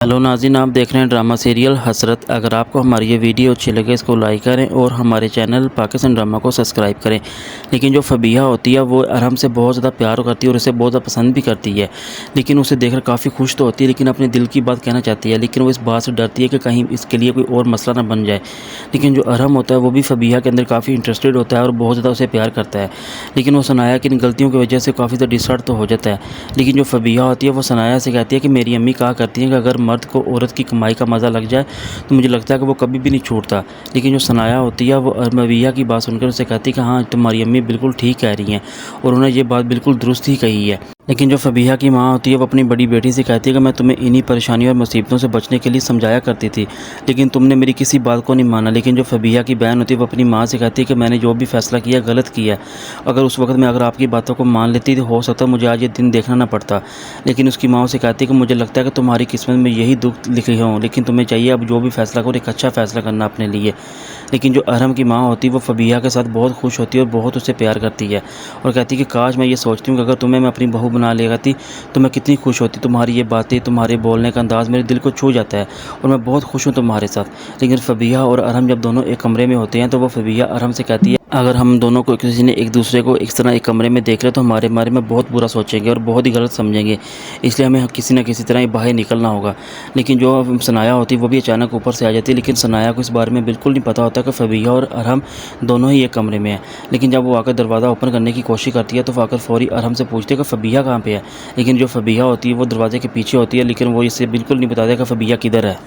Hello नाज़रीन, आप देख रहे हैं ड्रामा सीरियल हसरत। अगर आपको हमारी ये वीडियो अच्छी लगे इसको लाइक करें और हमारे चैनल पाकिस्तान ड्रामा को सब्सक्राइब करें। लेकिन जो फ़बीहा होती है वो अरहम से बहुत ज़्यादा प्यार करती है और उसे बहुत ज़्यादा पसंद भी करती है। लेकिन उसे देखकर काफ़ी खुश तो होती है, लेकिन अपने दिल की बात कहना चाहती है। लेकिन वो इस बात से डरती है कि कहीं इसके लिए कोई और मसला ना बन जाए। लेकिन जो अरहम होता है वो भी फ़बीहा के अंदर काफ़ी इंटरेस्टेड होता है और बहुत ज़्यादा उसे प्यार करता है। लेकिन वो सनाया की इन गलतियों की वजह से काफ़ी ज़्यादा डिस्टर्ब तो हो जाता है। लेकिन जो फ़बीहा होती है वो सनाया से कहती है कि मेरी अम्मी कहा करती हैं कि अगर मर्द को औरत की कमाई का मज़ा लग जाए तो मुझे लगता है कि वो कभी भी नहीं छूटता। लेकिन जो सनाया होती है वो मविया की बात सुनकर उसे कहती है कि हाँ, तुम्हारी अम्मी बिल्कुल ठीक कह रही हैं और उन्होंने ये बात बिल्कुल दुरुस्त ही कही है। लेकिन जो फ़बीहा की माँ होती है वो अपनी बड़ी बेटी से कहती है कि मैं तुम्हें इन्हीं परेशानियों और मुसीबतों से बचने के लिए समझाया करती थी, लेकिन तुमने मेरी किसी बात को नहीं माना। लेकिन जो फ़बीहा की बहन होती है वो अपनी माँ से कहती है कि मैंने जो भी फ़ैसला किया गलत किया। अगर उस वक्त मैं अगर आपकी बातों को मान लेती तो हो सकता मुझे आज ये दिन देखना ना पड़ता। लेकिन उसकी माँ उसे कहती है कि मुझे लगता है कि तुम्हारी किस्मत में यही दुख लिखे हों, लेकिन तुम्हें चाहिए अब जो भी फ़ैसला करो एक अच्छा फ़ैसला करना अपने लिए। लेकिन जो अरहम की माँ होती है वो फ़बीहा के साथ बहुत खुश होती है और बहुत उससे प्यार करती है और कहती है कि काश मैं ये सोचती हूँ कि अगर तुम्हें मैं अपनी बहू बना ले जाती तो मैं कितनी खुश होती। तुम्हारी ये बातें, तुम्हारे बोलने का अंदाज़ मेरे दिल को छू जाता है और मैं बहुत खुश हूँ तुम्हारे साथ। लेकिन फ़बीहा और अरहम जब दोनों एक कमरे में होते हैं तो वो फ़बीहा अरहम से कहती है अगर हम दोनों को किसी ने एक दूसरे को इस तरह एक कमरे में देख लिया तो हमारे बारे में बहुत बुरा सोचेंगे और बहुत ही गलत समझेंगे, इसलिए हमें किसी न किसी तरह बाहर निकलना होगा। लेकिन जो सनाया होती है वो भी अचानक ऊपर से आ जाती है, लेकिन सनाया को इस बारे में बिल्कुल नहीं पता होता कि फ़बीहा और अरहम दोनों ही एक कमरे में हैं। लेकिन जब वो आकर दरवाज़ा ओपन करने की कोशिश करती है तो वो आकर फ़ौरी अरहम से पूछती है कि फ़बीहा कहाँ पे है। लेकिन जो फ़बीहा होती है वो दरवाजे के पीछे होती है, लेकिन वो इसे बिल्कुल नहीं बताता कि फ़बीहा किधर है।